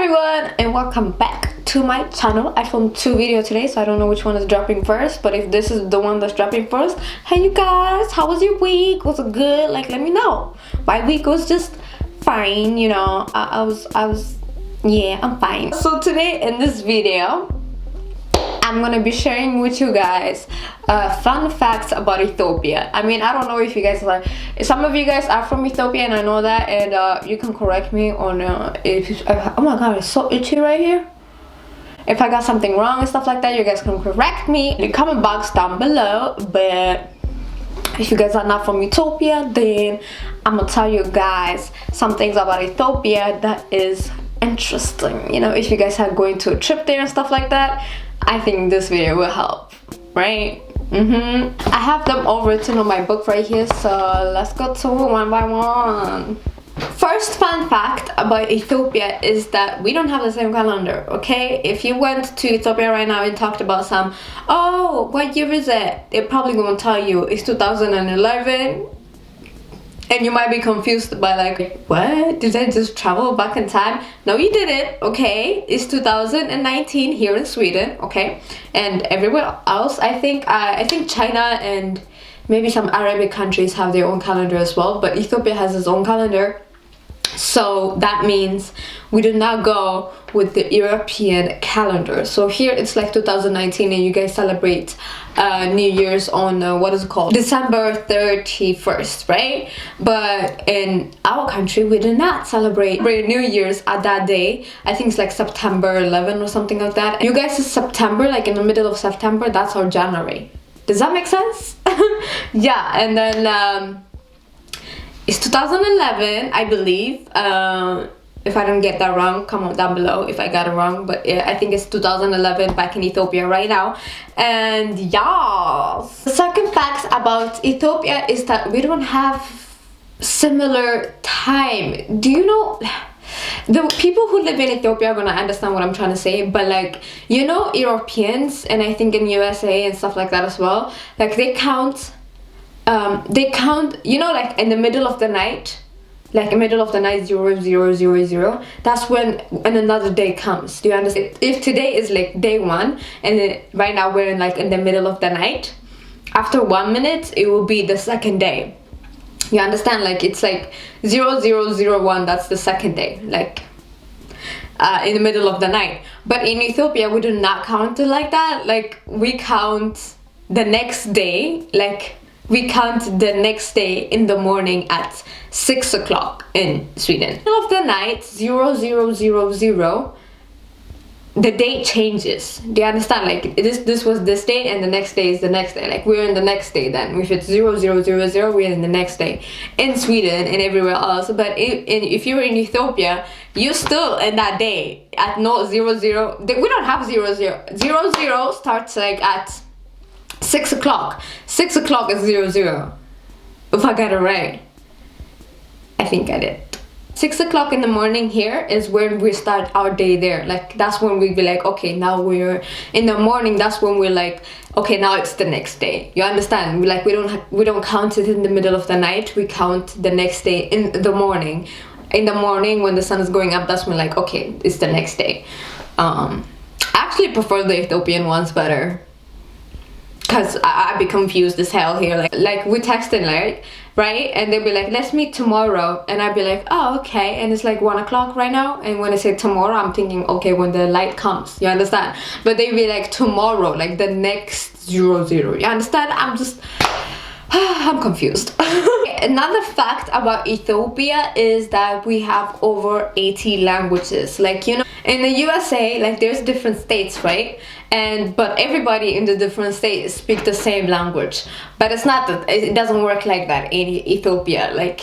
everyone, and welcome back to my channel. I filmed two videos today, so I don't know which one is dropping first, but if this is the one that's dropping first, hey you guys, how was your week? Was it good? Like, let me know. My week was just fine, you know. Yeah, I'm fine. So today in this video, I'm gonna be sharing with you guys fun facts about Ethiopia. I mean, I don't know if you guys like, some of you guys are from Ethiopia, and I know that, and you can correct me on if oh my god, it's so itchy right here. If I got something wrong and stuff like that, you guys can correct me in the comment box down below. But if you guys are not from Ethiopia, then I'm gonna tell you guys some things about Ethiopia that is interesting. You know, if you guys are going to a trip there and stuff like that, I think this video will help, right? I have them all written on my book right here, so let's go to one by one. First fun fact about Ethiopia is that we don't have the same calendar, okay? If you went to Ethiopia right now and talked about some, oh, what year is it? They're probably gonna tell you it's 2011. And you might be confused by like, what? Did I just travel back in time? No, you didn't, okay? It's 2019 here in Sweden, okay? And everywhere else, I think China and maybe some Arabic countries have their own calendar as well, but Ethiopia has its own calendar. So that means we do not go with the European calendar. So here it's like 2019 and you guys celebrate New Year's on what is it called, December 31st, right? But in our country we do not celebrate New Year's at that day. I think it's like September 11 or something like that. You guys is September, like in the middle of September. That's our January. Does that make sense? Yeah. And then it's 2011, I believe. If I don't get that wrong, comment down below if I got it wrong. But yeah, I think it's 2011 back in Ethiopia right now. And yeah, the second fact about Ethiopia is that we don't have similar time. Do you know, the people who live in Ethiopia are gonna understand what I'm trying to say, but like, you know, Europeans, and I think in USA and stuff like that as well, like they count, you know, like in the middle of the night, like in the middle of the night, 0000, that's when another day comes. Do you understand? If today is like day one and then right now we're in like in the middle of the night, after 1 minute it will be the second day. You understand? Like it's like 0001, that's the second day, like in the middle of the night. But in Ethiopia we do not count it like that. Like we count the next day, like we count the next day in the morning at 6 o'clock in Sweden. Middle of the night, 0000, the date changes. Do you understand? Like this was this day and the next day is the next day. Like we're in the next day then. If it's 0000, we're in the next day in Sweden and everywhere else. But if you're in Ethiopia, you're still in that day at no 00. We don't have 00. 00 starts like at 6 o'clock. 6 o'clock is 00. If I got it right. I think I did. 6 o'clock in the morning here is when we start our day there. Like that's when we be like, okay, now we're in the morning. That's when we're like, okay, now it's the next day. You understand? We like we don't count it in the middle of the night. We count the next day in the morning. In the morning when the sun is going up, that's when like, okay, it's the next day. I actually prefer the Ethiopian ones better, because I'd be confused as hell here. Like we texting, like, right? And they'll be like, let's meet tomorrow. And I'd be like, oh, okay. And it's like 1 o'clock right now. And when I say tomorrow, I'm thinking, okay, when the light comes. You understand? But they'd be like tomorrow, like the next 00. You understand? I'm confused. Another fact about Ethiopia is that we have over 80 languages. Like, you know, in the USA, like there's different states, right? But everybody in the different states speak the same language. But it's not that, it doesn't work like that in Ethiopia. Like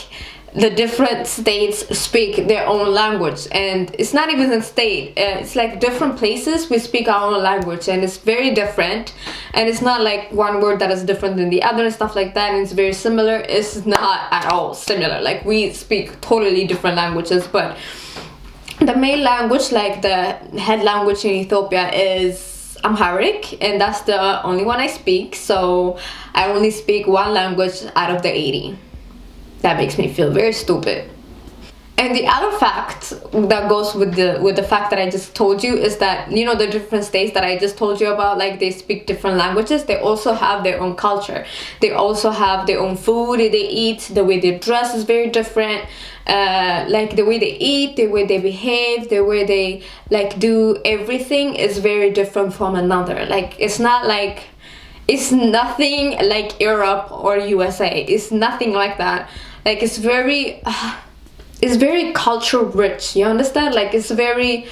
the different states speak their own language, and it's not even a state, it's like different places we speak our own language, and it's very different, and it's not like one word that is different than the other and stuff like that, and it's very similar. It's not at all similar. Like we speak totally different languages, but the main language, like the head language in Ethiopia, is Amharic, and that's the only one I speak. So I only speak one language out of the 80. That makes me feel very stupid. And the other fact that goes with the fact that I just told you is that, you know, the different states that I just told you about, like they speak different languages, they also have their own culture. They also have their own food they eat, the way they dress is very different. Like the way they eat, the way they behave, the way they like do everything is very different from another. Like it's nothing like Europe or USA. It's nothing like that. Like it's very culture rich, you understand? Like it's very,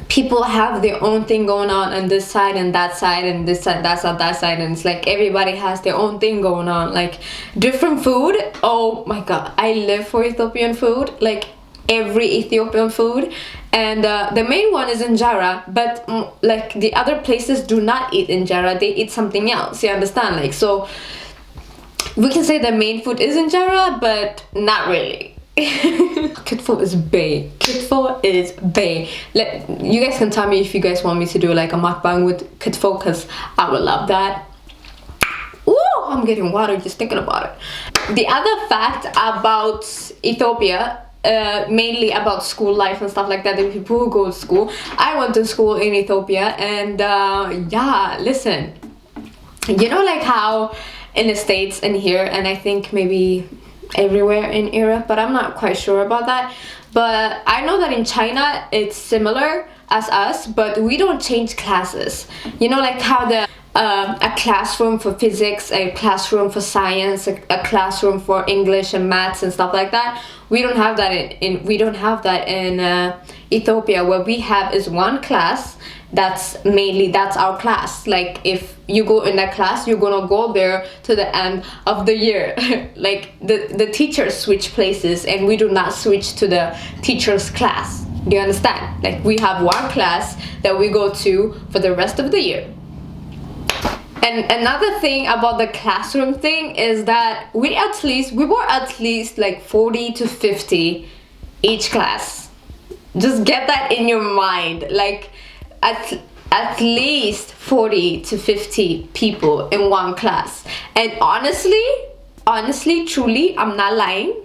people have their own thing going on this side and that side and this side, that side, and it's like everybody has their own thing going on. Like different food, oh my god, I live for Ethiopian food, like every Ethiopian food. And the main one is injera, but like the other places do not eat injera, they eat something else, you understand? Like, so we can say the main food is injera, but not really. Kitfo is bae. Kitfo is bae. You guys can tell me if you guys want me to do like a mukbang with kitfo, because I would love that. Ooh, I'm getting water just thinking about it. The other fact about Ethiopia, mainly about school life and stuff like that, the people who go to school. I went to school in Ethiopia, and yeah, listen, you know, like how in the States and here, and I think maybe everywhere in Europe, but I'm not quite sure about that, but I know that in China it's similar as us, but we don't change classes. You know, like how the a classroom for physics, a classroom for science, a classroom for English and maths and stuff like that, we don't have that in Ethiopia. What we have is one class that's our class. Like if you go in that class, you're gonna go there to the end of the year. Like the teachers switch places, and we do not switch to the teacher's class. Do you understand? Like we have one class that we go to for the rest of the year. And another thing about the classroom thing is that we were at least like 40 to 50 each class. Just get that in your mind. Like at least 40 to 50 people in one class. And honestly, truly, I'm not lying,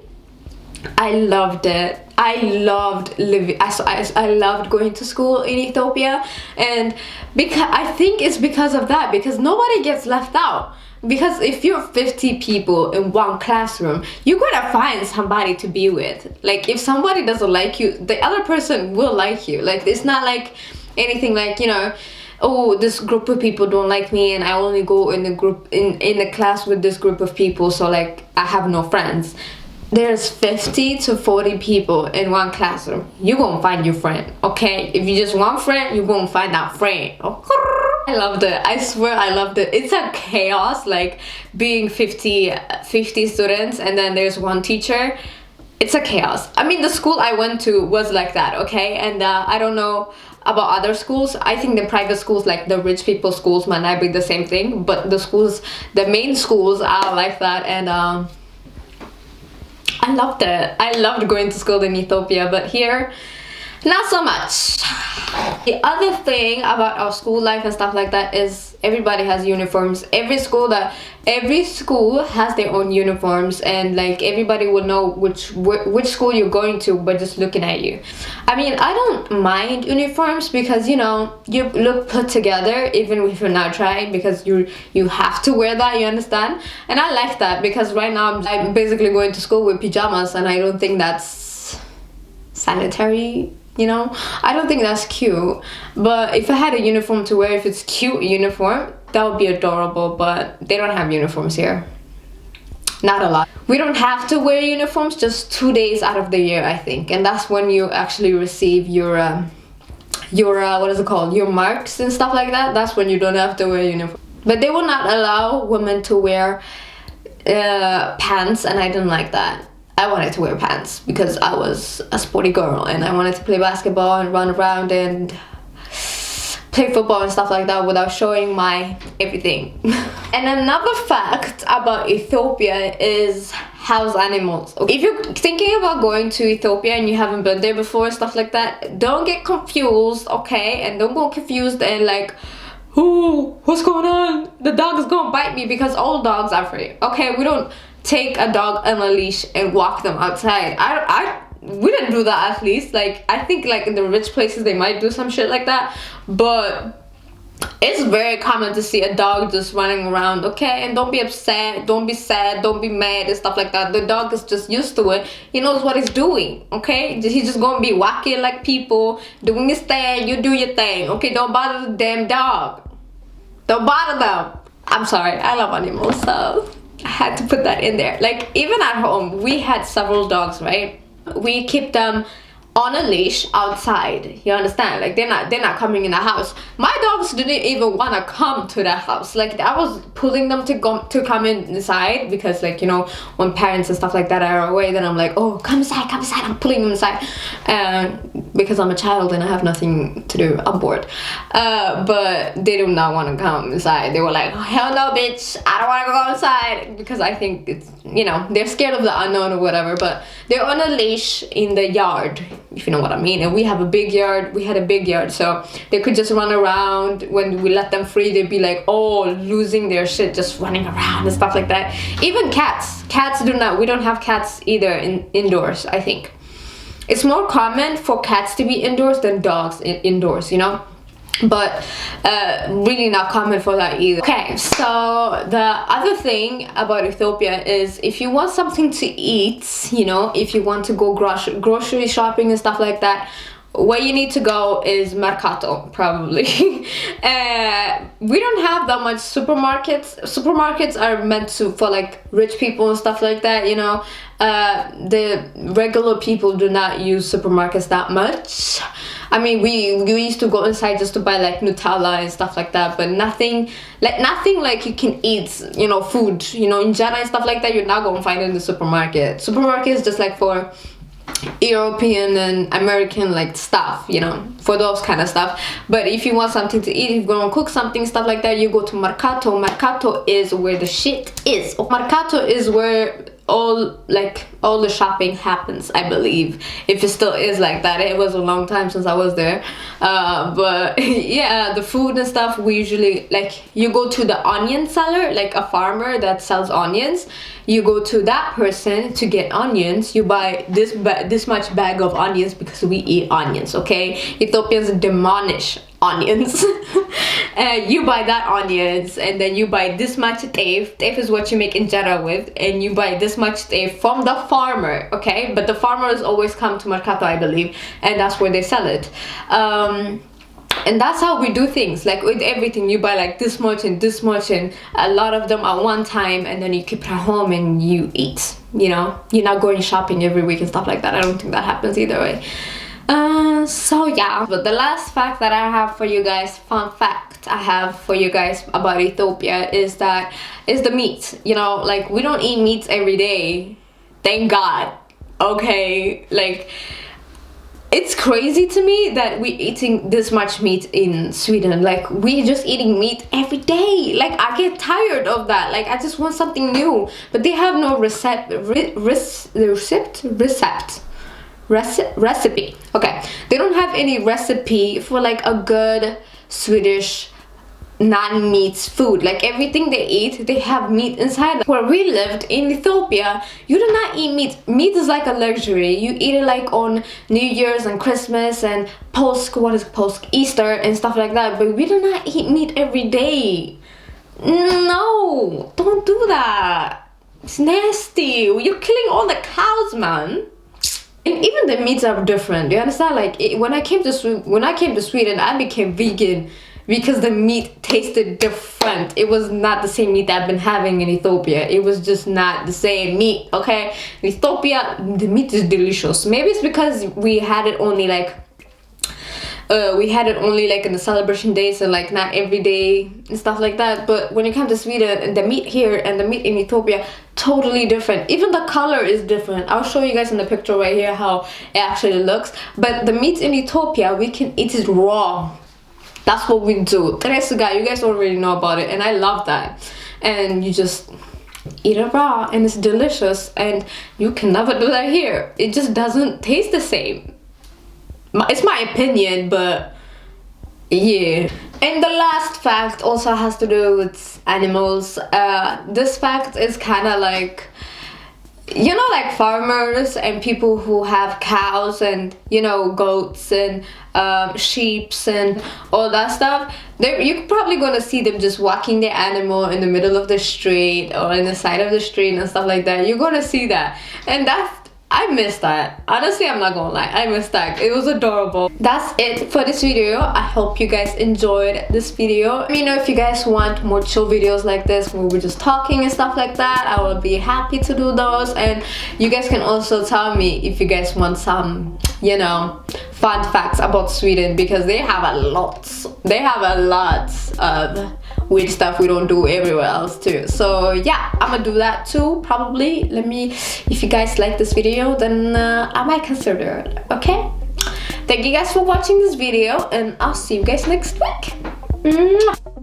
I loved it. I loved living. I loved going to school in Ethiopia, and because I think it's because of that, because nobody gets left out. Because if you're 50 people in one classroom, you're gonna find somebody to be with. Like if somebody doesn't like you, the other person will like you. Like it's not like anything like, you know, oh, this group of people don't like me and I only go in the group in the class with this group of people, so like I have no friends. There's 50 to 40 people in one classroom. You're gonna find your friend, okay? If you just want friend, you're gonna find that friend. I loved it. I swear I loved it. It's a chaos, like being 50 students and then there's one teacher. It's a chaos. I mean, the school I went to was like that, okay? And I don't know about other schools. I think the private schools, like the rich people schools, might not be the same thing, but the main schools are like that. And I loved it. I loved going to school in Ethiopia, but here, not so much. The other thing about our school life and stuff like that is everybody has uniforms. Every school has their own uniforms, and like everybody will know which school you're going to by just looking at you. I mean, I don't mind uniforms because, you know, you look put together even if you're not trying, because you have to wear that, you understand? And I like that because right now I'm basically going to school with pajamas, and I don't think that's sanitary. You know, I don't think that's cute. But if I had a uniform to wear, if it's cute uniform, that would be adorable. But they don't have uniforms here. Not a lot. We don't have to wear uniforms just 2 days out of the year, I think, and that's when you actually receive your what is it called? Your marks and stuff like that. That's when you don't have to wear a uniform. But they will not allow women to wear pants, and I didn't like that. I wanted to wear pants because I was a sporty girl and I wanted to play basketball and run around and play football and stuff like that without showing my everything. And another fact about Ethiopia is house animals. If you're thinking about going to Ethiopia and you haven't been there before, stuff like that, don't get confused, okay? And don't go confused and like, oh, what's going on? The dog is gonna bite me, because all dogs are free, okay? We don't take a dog on a leash and walk them outside. I wouldn't do that, at least. Like, I think like in the rich places they might do some shit like that, but it's very common to see a dog just running around, okay? And don't be upset, don't be sad, don't be mad and stuff like that. The dog is just used to it. He knows what he's doing, okay? He's just gonna be walking like people, doing his thing. You do your thing, okay? Don't bother the damn dog. Don't bother them. I'm sorry, I love animals, so I had to put that in there. Like, even at home, we had several dogs, right? We keep them on a leash outside, you understand? Like, they're not coming in the house. My dogs didn't even want to come to the house. Like, I was pulling them to come inside, because, like, you know, when parents and stuff like that are away, then I'm like, oh, come inside, I'm pulling them inside, because I'm a child and I have nothing to do. I'm bored. But they do not want to come inside. They were like, oh, hell no, bitch, I don't want to go inside, because I think it's, you know, they're scared of the unknown or whatever. But they're on a leash in the yard, if you know what I mean. And we have a big yard. We had a big yard, so they could just run around. When we let them free, they'd be like, oh, losing their shit, just running around and stuff like that. Even cats do not. We don't have cats either indoors. I think it's more common for cats to be indoors than dogs indoors, you know. But really not common for that either. Okay, so the other thing about Ethiopia is, if you want something to eat, you know, if you want to go grocery shopping and stuff like that, where you need to go is Mercato, probably. We don't have that much supermarkets. Supermarkets are meant for like rich people and stuff like that, you know. The regular people do not use supermarkets that much. I mean, we used to go inside just to buy like Nutella and stuff like that, but nothing like you can eat, you know, food, you know, injera and stuff like that. You're not gonna find it in the supermarket. Supermarket is just like for European and American like stuff, you know, for those kind of stuff. But if you want something to eat, if you're gonna cook something, stuff like that, you go to Mercato. Mercato is where the shit is. Mercato is where all the shopping happens, I believe, if it still is like that. It was a long time since I was there, but yeah, the food and stuff, we usually, like, you go to the onion seller, like a farmer that sells onions. You go to that person to get onions. You buy this much bag of onions, because we eat onions, okay? Ethiopians demolish onions. And you buy that onions, and then you buy this much teif. Teif is what you make injera with, and you buy this much teif from the farmer, okay? But the farmers always come to Mercato, I believe, and that's where they sell it. And that's how we do things. Like with everything, you buy like this much and this much, and a lot of them at one time, and then you keep it at home and you eat, you know? You're not going shopping every week and stuff like that. I don't think that happens either way. So yeah, but the last fact that I have for you guys, fun fact I have for you guys about Ethiopia, is the meat. You know, like, we don't eat meat every day, thank God, okay? Like, it's crazy to me that we eating this much meat in Sweden. Like, we just eating meat every day. Like, I get tired of that. Like, I just want something new. But they have no recipe. Okay, they don't have any recipe for like a good Swedish non-meat food. Like, everything they eat, they have meat inside. Where we lived in Ethiopia, you do not eat meat. Meat is like a luxury. You eat it like on New Year's and Christmas and Easter and stuff like that. But we do not eat meat every day. No, don't do that. It's nasty. You're killing all the cows, man. And even the meats are different. You understand? Like, when I came to Sweden, I became vegan because the meat tasted different. It was not the same meat that I've been having in Ethiopia. It was just not the same meat, okay? In Ethiopia, the meat is delicious. Maybe it's because we had it only like in the celebration days, and like not every day and stuff like that. But when you come to Sweden, and the meat here and the meat in Ethiopia, totally different. Even the color is different. I'll show you guys in the picture right here how it actually looks. But the meat in Ethiopia, we can eat it raw. That's what we do. Teresuga, you guys already know about it, and I love that. And you just eat it raw, and it's delicious, and you can never do that here. It just doesn't taste the same. It's my opinion, but yeah. And the last fact also has to do with animals. This fact is kind of like you know, like farmers and people who have cows and, you know, goats and sheeps and all that stuff, you're probably gonna see them just walking their animal in the middle of the street or in the side of the street and stuff like that. You're gonna see that, and I miss that. Honestly, I'm not gonna lie, I miss that. It was adorable. That's it for this video. I hope you guys enjoyed this video. Let me know if you guys want more chill videos like this where we're just talking and stuff like that. I will be happy to do those. And you guys can also tell me if you guys want some, you know, fun facts about Sweden, because they have a lot of weird stuff we don't do everywhere else too. So yeah, I'm gonna do that too, probably. Let me, if you guys like this video, then I might consider it. Okay, thank you guys for watching this video, and I'll see you guys next week. Mwah.